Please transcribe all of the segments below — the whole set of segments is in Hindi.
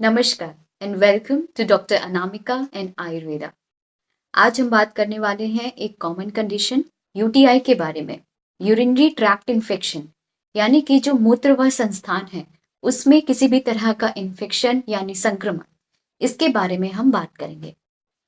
नमस्कार and welcome to doctor Anamika and Ayurveda. आज हम बात करने वाले हैं एक कॉमन कंडीशन यूटीआई के बारे में। यूरिनरी ट्रैक्ट इन्फेक्शन यानी कि जो मूत्र व संस्थान है उसमें किसी भी तरह का इन्फेक्शन यानी संक्रमण, इसके बारे में हम बात करेंगे।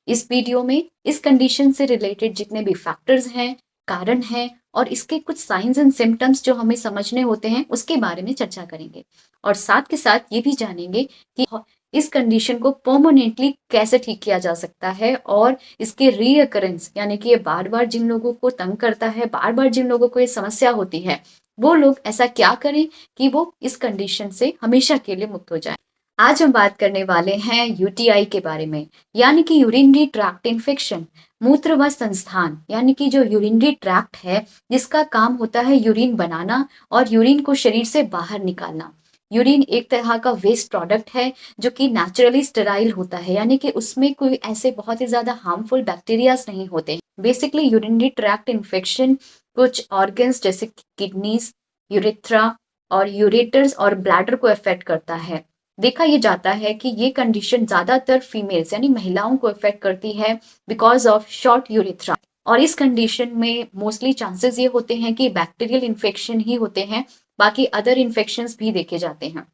इस वीडियो में इस कंडीशन से रिलेटेड जितने भी फैक्टर्स हैं, कारण हैं और इसके कुछ साइंस एंड सिम्टम्स जो हमें समझने होते हैं उसके बारे में चर्चा करेंगे। और साथ के साथ ये भी जानेंगे कि इस कंडीशन को परमानेंटली कैसे ठीक किया जा सकता है और इसके रीअकरेंस यानी कि ये बार बार जिन लोगों को तंग करता है, बार बार जिन लोगों को ये समस्या होती है, वो लोग ऐसा क्या करें कि वो इस कंडीशन से हमेशा के लिए मुक्त हो जाए। आज हम बात करने वाले हैं यूटीआई के बारे में, यानी कि यूरिनरी ट्रैक्ट इन्फेक्शन। मूत्र व संस्थान यानी कि जो यूरिनरी ट्रैक्ट है जिसका काम होता है यूरिन बनाना और यूरिन को शरीर से बाहर निकालना। यूरिन एक तरह का वेस्ट प्रोडक्ट है जो कि नेचुरली स्टेराइल होता है, यानी कि उसमें कोई ऐसे बहुत ही ज्यादा हार्मफुल बैक्टीरियाज नहीं होते। बेसिकली यूरिनरी ट्रैक्ट इन्फेक्शन कुछ ऑर्गन्स जैसे किडनीज, यूरेथ्रा और यूरेटर्स और ब्लैडर को अफेक्ट करता है। देखा ये जाता है कि ये कंडीशन ज्यादातर फीमेल्स यानी महिलाओं को अफेक्ट करती है बिकॉज ऑफ शॉर्ट यूरेथ्रा। और इस कंडीशन में मोस्टली चांसेस ये होते हैं कि बैक्टीरियल इन्फेक्शन ही होते हैं, बाकी अदर इन्फेक्शंस भी देखे जाते हैं।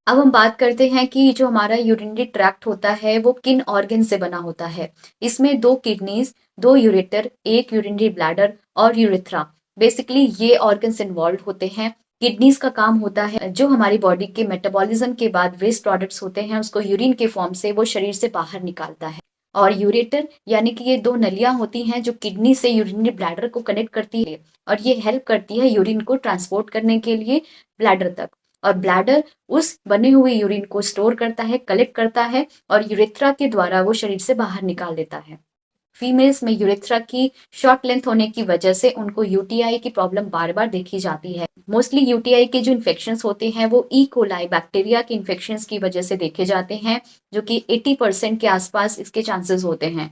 अब हम बात करते हैं कि जो हमारा यूरिनरी ट्रैक्ट होता है वो किन ऑर्गन से बना होता है। इसमें दो किडनीज, दो यूरेटर, एक यूरिनरी ब्लैडर और यूरेथ्रा, बेसिकली ये ऑर्गन्स इन्वॉल्व होते हैं। किडनीज का काम होता है जो हमारी बॉडी के मेटाबॉलिज्म के बाद वेस्ट प्रोडक्ट्स होते हैं उसको यूरिन के फॉर्म से वो शरीर से बाहर निकालता है। और यूरेटर यानी कि ये दो नलियां होती हैं जो किडनी से यूरिनरी ब्लैडर को कनेक्ट करती है और ये हेल्प करती है यूरिन को ट्रांसपोर्ट करने के लिए ब्लैडर तक। और ब्लैडर उस बने हुए यूरिन को स्टोर करता है, कलेक्ट करता है और यूरेथ्रा के द्वारा वो शरीर से बाहर निकाल देता है। फीमेल्स में यूरेथ्रा की शॉर्ट लेंथ होने की वजह से उनको यूटीआई की प्रॉब्लम बार बार देखी जाती है। मोस्टली यूटीआई के जो इन्फेक्शंस होते हैं वो ई कोलाई बैक्टीरिया के इन्फेक्शंस की वजह से देखे जाते हैं, जो कि 80% के आसपास इसके चांसेस होते हैं।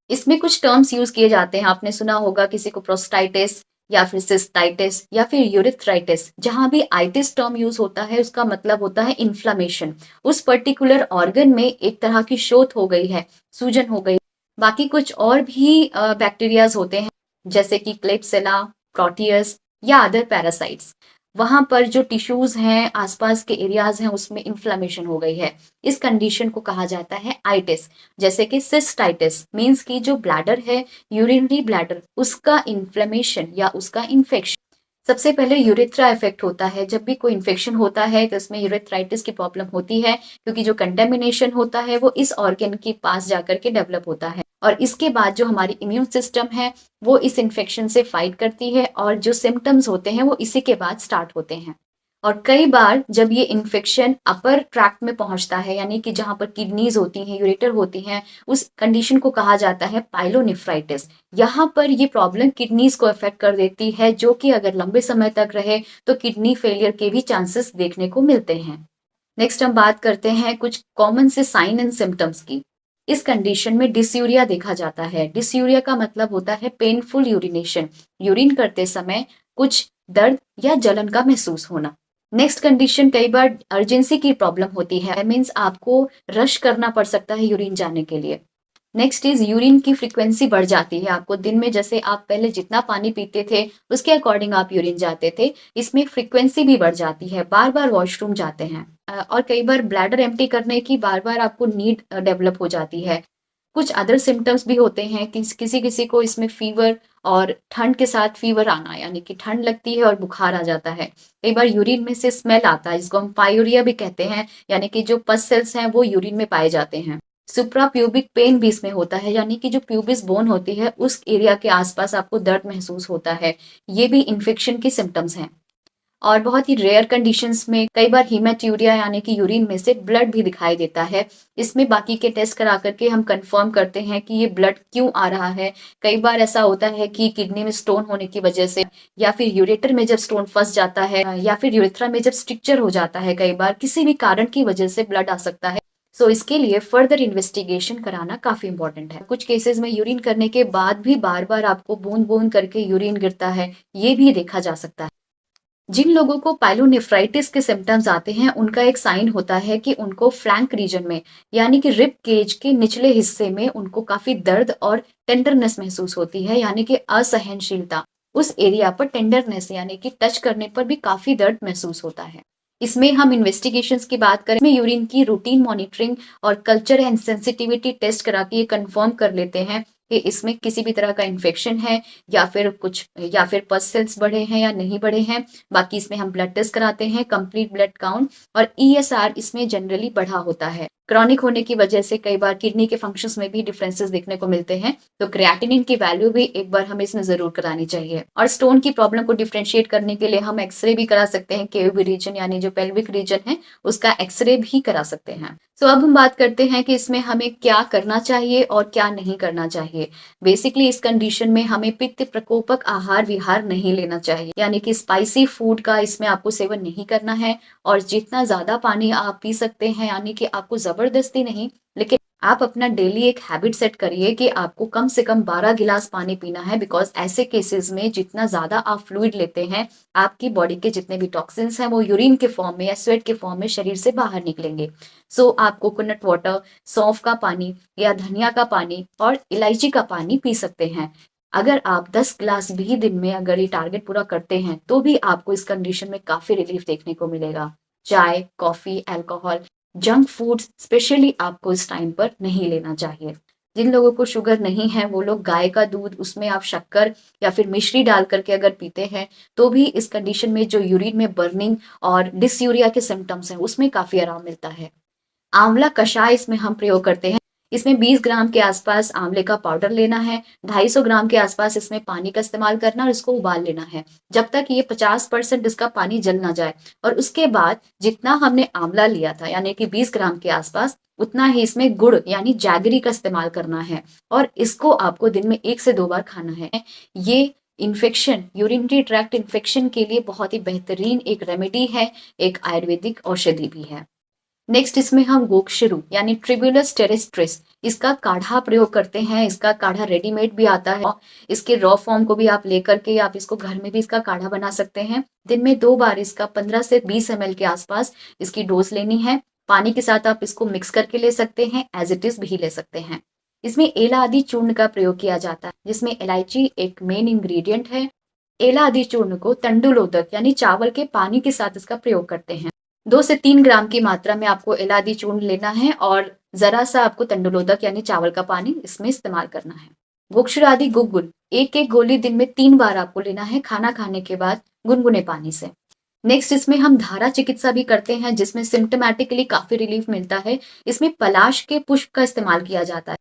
इसमें कुछ टर्म्स यूज किए जाते हैं, आपने सुना होगा किसी को प्रोस्टाइटिस या फिर सिस्टाइटिस या फिर यूरिथ्राइटिस। जहां भी आइटिस टर्म यूज होता है उसका मतलब होता है इन्फ्लामेशन, उस पर्टिकुलर ऑर्गन में एक तरह की शोथ हो गई है, सूजन हो गई। बाकी कुछ और भी बैक्टीरियाज होते हैं जैसे कि क्लेप्सिला, प्रोटियस या अदर पैरासाइट्स। वहां पर जो टिश्यूज हैं, आसपास के एरियाज हैं, उसमें इन्फ्लामेशन हो गई है। इस कंडीशन को कहा जाता है आइटिस। जैसे कि सिस्टाइटिस मीन्स की जो ब्लैडर है, यूरिनरी ब्लैडर, उसका इन्फ्लेमेशन या उसका इन्फेक्शन। सबसे पहले यूरेथ्रा इफेक्ट होता है। जब भी कोई इन्फेक्शन होता है तो इसमें यूरेथ्राइटिस की प्रॉब्लम होती है, क्योंकि जो कंटेमिनेशन होता है वो इस ऑर्गन के पास जाकर के डेवलप होता है। और इसके बाद जो हमारी इम्यून सिस्टम है वो इस इन्फेक्शन से फाइट करती है और जो सिम्टम्स होते हैं वो इसी के बाद स्टार्ट होते हैं। और कई बार जब ये इन्फेक्शन अपर ट्रैक्ट में पहुंचता है, यानी कि जहां पर किडनीज होती हैं, यूरेटर होती हैं, उस कंडीशन को कहा जाता है पाइलोनेफ्राइटिस। यहाँ पर ये प्रॉब्लम किडनीज को अफेक्ट कर देती है, जो कि अगर लंबे समय तक रहे तो किडनी फेलियर के भी चांसेस देखने को मिलते हैं। नेक्स्ट हम बात करते हैं कुछ कॉमन से साइन एंड सिम्टम्स की। इस कंडीशन में डिस्यूरिया देखा जाता है। डिस्यूरिया का मतलब होता है पेनफुल यूरिनेशन, यूरिन करते समय कुछ दर्द या जलन का महसूस होना। नेक्स्ट कंडीशन, कई बार अर्जेंसी की प्रॉब्लम होती है, मीन्स आपको रश करना पड़ सकता है यूरिन जाने के लिए। नेक्स्ट इज यूरिन की फ्रीक्वेंसी बढ़ जाती है। आपको दिन में जैसे आप पहले जितना पानी पीते थे उसके अकॉर्डिंग आप यूरिन जाते थे, इसमें फ्रीक्वेंसी भी बढ़ जाती है, बार बार वॉशरूम जाते हैं। और कई बार ब्लैडर एम्प्टी करने की बार बार आपको नीड डेवलप हो जाती है। कुछ अदर सिम्टम्स भी होते हैं कि किसी किसी को इसमें फीवर और ठंड के साथ फीवर आना, यानी कि ठंड लगती है और बुखार आ जाता है। कई बार यूरिन में से स्मेल आता है, जिसको हम पायूरिया भी कहते हैं, यानी कि जो पस सेल्स हैं वो यूरिन में पाए जाते हैं। सुप्रा प्यूबिक पेन भी इसमें होता है, यानी कि जो प्यूबिस बोन होती है उस एरिया के आसपास आपको दर्द महसूस होता है। ये भी इन्फेक्शन की सिम्टम्स हैं। और बहुत ही रेयर कंडीशंस में कई बार हीमेट्यूरिया यानी कि यूरिन में से ब्लड भी दिखाई देता है। इसमें बाकी के टेस्ट करा करके हम कंफर्म करते हैं कि ये ब्लड क्यों आ रहा है। कई बार ऐसा होता है कि किडनी में स्टोन होने की वजह से, या फिर यूरेटर में जब स्टोन फंस जाता है, या फिर यूरेथ्रा में जब स्ट्रिक्चर हो जाता है, कई बार किसी भी कारण की वजह से ब्लड आ सकता है। सो इसके लिए फर्दर इन्वेस्टिगेशन कराना काफी इंपॉर्टेंट है। कुछ केसेस में यूरिन करने के बाद भी बार बार आपको बूंद बूंद करके यूरिन गिरता है, ये भी देखा जा सकता है। जिन लोगों को पाइलोनेफ्राइटिस के सिम्टम्स आते हैं, उनका एक साइन होता है कि उनको फ्लैंक रीजन में, यानी कि रिब केज के निचले हिस्से में उनको काफी दर्द और टेंडरनेस महसूस होती है, यानी कि असहनशीलता। उस एरिया पर टेंडरनेस यानी कि टच करने पर भी काफी दर्द महसूस होता है। इसमें हम इन्वेस्टिगेशंस की बात करें, इसमें यूरिन की रूटीन मॉनिटरिंग और कल्चर एंड सेंसिटिविटी टेस्ट करा के ये कंफर्म कर लेते हैं कि इसमें किसी भी तरह का इन्फेक्शन है या फिर पस सेल्स बढ़े हैं या नहीं बढ़े हैं। बाकी इसमें हम ब्लड टेस्ट कराते हैं, कंप्लीट ब्लड काउंट, और ईएसआर इसमें जनरली बढ़ा होता है। क्रॉनिक होने की वजह से कई बार किडनी के फंक्शंस में भी डिफरेंसेस देखने को मिलते हैं, तो क्रिएटिनिन की वैल्यू भी एक बार हमें इसमें जरूर करानी चाहिए। और स्टोन की प्रॉब्लम को डिफरेंशिएट करने के लिए हम एक्सरे भी करा सकते हैं, केओबी रीजन यानी जो पेल्विक रीजन है उसका एक्सरे भी करा सकते हैं। तो अब हम बात करते हैं कि इसमें हमें क्या करना चाहिए और क्या नहीं करना चाहिए। बेसिकली इस कंडीशन में हमें पित्त प्रकोपक आहार विहार नहीं लेना चाहिए, यानी कि स्पाइसी फूड का इसमें आपको सेवन नहीं करना है। और जितना ज्यादा पानी आप पी सकते हैं, यानी कि आपको जबरदस्ती नहीं, लेकिन आप अपना डेली एक हैबिट सेट करिए कि आपको कम से कम 12 गिलास पानी पीना है। बिकॉज ऐसे केसेस में जितना ज्यादा आप फ्लूइड लेते हैं, आपकी बॉडी के जितने भी टॉक्सिन्स हैं वो यूरिन के फॉर्म में या स्वेट के फॉर्म में शरीर से बाहर निकलेंगे। सो आप कोकोनट वाटर, सौंफ का पानी या धनिया का पानी और इलायची का पानी पी सकते हैं। अगर आप 10 गिलास भी दिन में अगर ये टारगेट पूरा करते हैं, तो भी आपको इस कंडीशन में काफी रिलीफ देखने को मिलेगा। चाय, coffee, alcohol, junk foods specially आपको इस टाइम पर नहीं लेना चाहिए। जिन लोगों को शुगर नहीं है, वो लोग गाय का दूध, उसमें आप शक्कर या फिर मिश्री डाल करके अगर पीते हैं, तो भी इस कंडीशन में जो यूरिन में बर्निंग और डिसयूरिया के सिम्टम्स हैं उसमें काफी आराम मिलता है। आंवला कषाय इसमें हम प्रयोग करते हैं। इसमें 20 ग्राम के आसपास आंवले का पाउडर लेना है, 250 ग्राम के आसपास इसमें पानी का इस्तेमाल करना और इसको उबाल लेना है जब तक ये 50% इसका पानी जल ना जाए। और उसके बाद जितना हमने आंवला लिया था, यानी कि 20 ग्राम के आसपास, उतना ही इसमें गुड़ यानी जैगरी का इस्तेमाल करना है। और इसको आपको दिन में 1 से 2 बार खाना है। ये इन्फेक्शन, यूरिनरी ट्रैक्ट इन्फेक्शन के लिए बहुत ही बेहतरीन एक रेमेडी है, एक आयुर्वेदिक औषधि भी है। नेक्स्ट इसमें हम गोक्षरू यानी ट्रिब्यूलस टेरेस्ट्रिस इसका काढ़ा प्रयोग करते हैं। इसका काढ़ा रेडीमेड भी आता है। इसके रॉ फॉर्म को भी आप लेकर के आप इसको घर में भी इसका काढ़ा बना सकते हैं। दिन में 2 बार इसका 15 से 20 ml के आसपास इसकी डोज लेनी है। पानी के साथ आप इसको मिक्स करके ले सकते हैं, एज इट इज भी ले सकते हैं। इसमें एला आदि चूर्ण का प्रयोग किया जाता है, जिसमें इलायची एक मेन इंग्रेडिएंट है। एला आदि चूर्ण को तंडुलोदक यानी चावल के पानी के साथ इसका प्रयोग करते हैं। 2 से 3 ग्राम की मात्रा में आपको इलायची चूर्ण लेना है और जरा सा आपको तंडुलोदक यानी चावल का पानी इसमें इस्तेमाल करना है। गोक्षुरादि गुग्गुल एक एक गोली दिन में 3 बार आपको लेना है, खाना खाने के बाद गुनगुने पानी से। नेक्स्ट इसमें हम धारा चिकित्सा भी करते हैं, जिसमें सिम्टोमेटिकली काफी रिलीफ मिलता है। इसमें पलाश के पुष्प का इस्तेमाल किया जाता है।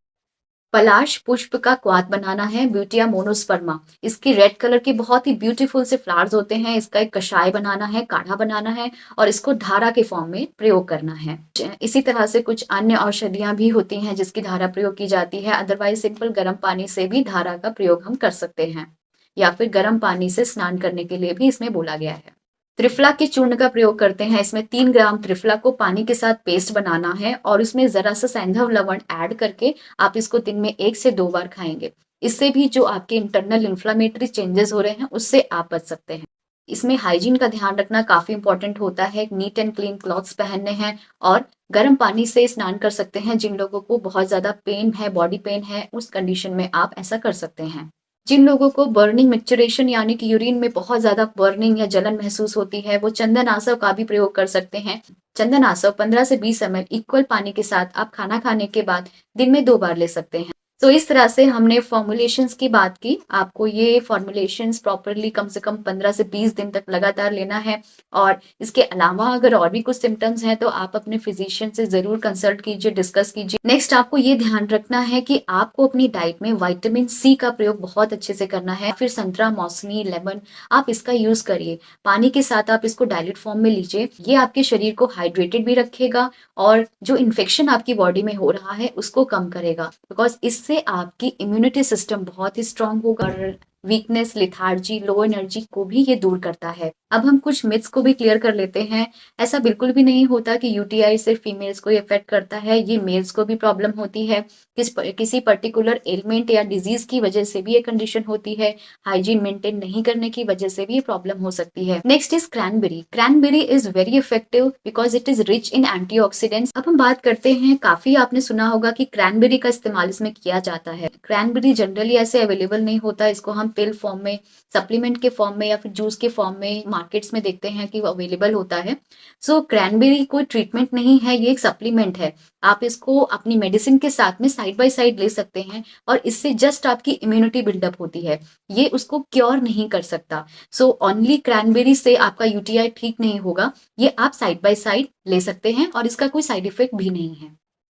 पलाश पुष्प का क्वाथ बनाना है, ब्यूटिया मोनोस्पर्मा। इसकी रेड कलर के बहुत ही ब्यूटीफुल से फ्लावर्स होते हैं। इसका एक कषाय बनाना है, काढ़ा बनाना है और इसको धारा के फॉर्म में प्रयोग करना है। इसी तरह से कुछ अन्य औषधियां भी होती हैं जिसकी धारा प्रयोग की जाती है। अदरवाइज सिंपल गर्म पानी से भी धारा का प्रयोग हम कर सकते हैं, या फिर गर्म पानी से स्नान करने के लिए भी इसमें बोला गया है। त्रिफला के चूर्ण का प्रयोग करते हैं। इसमें 3 ग्राम त्रिफला को पानी के साथ पेस्ट बनाना है और उसमें जरा सा सैंधव लवण ऐड करके आप इसको दिन में 1 से 2 बार खाएंगे। इससे भी जो आपके इंटरनल इन्फ्लामेटरी चेंजेस हो रहे हैं उससे आप बच सकते हैं। इसमें हाइजीन का ध्यान रखना काफी इंपॉर्टेंट होता है। नीट एंड क्लीन क्लॉथ्स पहनने हैं और गर्म पानी से स्नान कर सकते हैं। जिन लोगों को बहुत ज्यादा पेन है, बॉडी पेन है, उस कंडीशन में आप ऐसा कर सकते हैं। जिन लोगों को बर्निंग मिक्सचरेशन यानी कि यूरिन में बहुत ज्यादा बर्निंग या जलन महसूस होती है, वो चंदन आसव का भी प्रयोग कर सकते हैं। चंदन आसव 15 से 20 ml इक्वल पानी के साथ आप खाना खाने के बाद दिन में 2 बार ले सकते हैं। तो इस तरह से हमने फॉर्मुलेशंस की बात की। आपको ये फॉर्मुलेशंस प्रॉपरली कम से कम 15 से 20 दिन तक लगातार लेना है। और इसके अलावा अगर और भी कुछ सिम्टम्स हैं तो आप अपने फिजिशियन से जरूर कंसल्ट कीजिए, डिस्कस कीजिए। नेक्स्ट आपको ये ध्यान रखना है कि आपको अपनी डाइट में विटामिन सी का प्रयोग बहुत अच्छे से करना है। फिर संतरा, मौसमी, लेमन, आप इसका यूज करिए। पानी के साथ आप इसको डाइल्यूट फॉर्म में लीजिए। ये आपके शरीर को हाइड्रेटेड भी रखेगा और जो इन्फेक्शन आपकी बॉडी में हो रहा है उसको कम करेगा। बिकॉज इससे आपकी इम्यूनिटी सिस्टम बहुत ही स्ट्रांग होगा और वीकनेस, लिथार्जी, लो एनर्जी को भी ये दूर करता है। अब हम कुछ मिथ्स को भी क्लियर कर लेते हैं। ऐसा बिल्कुल भी नहीं होता कि यूटीआई सिर्फ फीमेल्स को ही अफेक्ट करता है, ये मेल्स को भी प्रॉब्लम होती है। किसी पर्टिकुलर एलिमेंट या डिजीज की वजह से भी ये कंडीशन होती है, हाइजीन मेंटेन नहीं करने की वजह से भी ये प्रॉब्लम हो सकती है। Next is cranberry. Cranberry is very effective because it is rich in antioxidants. अब हम बात करते हैं, काफी आपने सुना होगा कि क्रैनबेरी का इस्तेमाल इसमें किया जाता है। क्रैनबेरी जनरली ऐसे अवेलेबल नहीं होता, इसको हम पिल फॉर्म में, सप्लीमेंट के फॉर्म में या फिर जूस के फॉर्म में मार्केट्स में देखते हैं कि वो अवेलेबल होता है। सो क्रैनबेरी कोई ट्रीटमेंट नहीं है, ये एक सप्लीमेंट है। आप इसको अपनी मेडिसिन के साथ में साइड बाय साइड ले सकते हैं और इससे जस्ट आपकी इम्यूनिटी बिल्डअप होती है, ये उसको क्योर नहीं कर सकता। सो ओनली क्रैनबेरी से आपका यूटीआई ठीक नहीं होगा, ये आप साइड बाय साइड ले सकते हैं और इसका कोई साइड इफेक्ट भी नहीं है।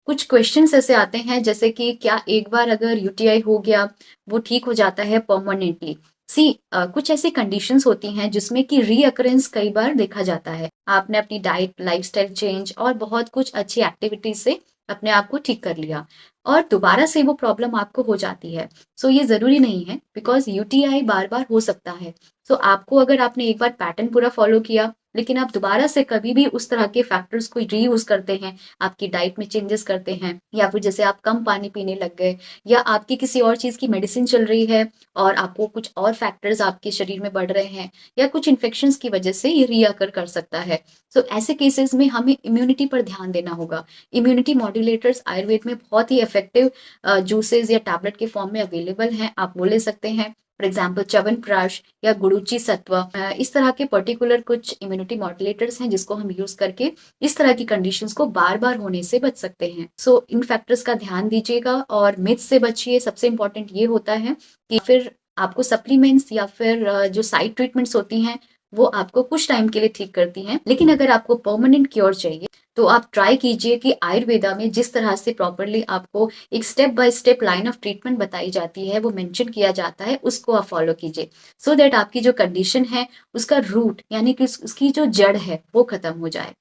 कुछ क्वेश्चंस ऐसे आते हैं जैसे कि क्या एक बार अगर यूटीआई हो गया वो ठीक हो जाता है परमानेंटली? सी कुछ ऐसी कंडीशंस होती हैं जिसमें कि रीअकरेंस कई बार देखा जाता है। आपने अपनी डाइट, लाइफस्टाइल चेंज और बहुत कुछ अच्छी एक्टिविटीज से अपने आप को ठीक कर लिया और दोबारा से वो प्रॉब्लम आपको हो जाती है। सो ये जरूरी नहीं है, बिकॉज यूटीआई बार बार हो सकता है। सो आपको, अगर आपने एक बार पैटर्न पूरा फॉलो किया लेकिन आप दोबारा से कभी भी उस तरह के फैक्टर्स को रीयूज करते हैं, आपकी डाइट में चेंजेस करते हैं, या फिर जैसे आप कम पानी पीने लग गए, या आपकी किसी और चीज की मेडिसिन चल रही है और आपको कुछ और फैक्टर्स आपके शरीर में बढ़ रहे हैं, या कुछ इन्फेक्शंस की वजह से ये रीअकर कर सकता है। सो ऐसे केसेस में हमें इम्यूनिटी पर ध्यान देना होगा। इम्यूनिटी मॉड्यूलेटर्स आयुर्वेद में बहुत ही इफेक्टिव जूसेस या टैबलेट के फॉर्म में अवेलेबल हैं, आप वो ले सकते हैं। फॉर एग्जाम्पल च्यवनप्राश या गुडुचि सत्व, इस तरह के पर्टिकुलर कुछ इम्यूनिटी मॉड्यूलेटर्स हैं जिसको हम यूज करके इस तरह की कंडीशंस को बार बार होने से बच सकते हैं। सो इन फैक्टर्स का ध्यान दीजिएगा और मिथ से बचिए। सबसे इंपॉर्टेंट ये होता है कि फिर आपको सप्लीमेंट्स या फिर जो साइड ट्रीटमेंट्स होती हैं वो आपको कुछ टाइम के लिए ठीक करती हैं, लेकिन अगर आपको परमानेंट क्योर चाहिए तो आप ट्राई कीजिए कि आयुर्वेदा में जिस तरह से प्रॉपरली आपको एक step by step line of treatment बताई जाती है, वो मेंशन किया जाता है, उसको आप फॉलो कीजिए, सो दैट आपकी जो कंडीशन है उसका रूट यानी कि उसकी जो जड़ है वो खत्म हो जाए।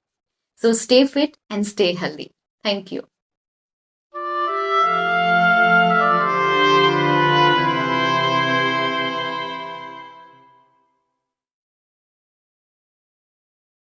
So stay fit and stay healthy. Thank you.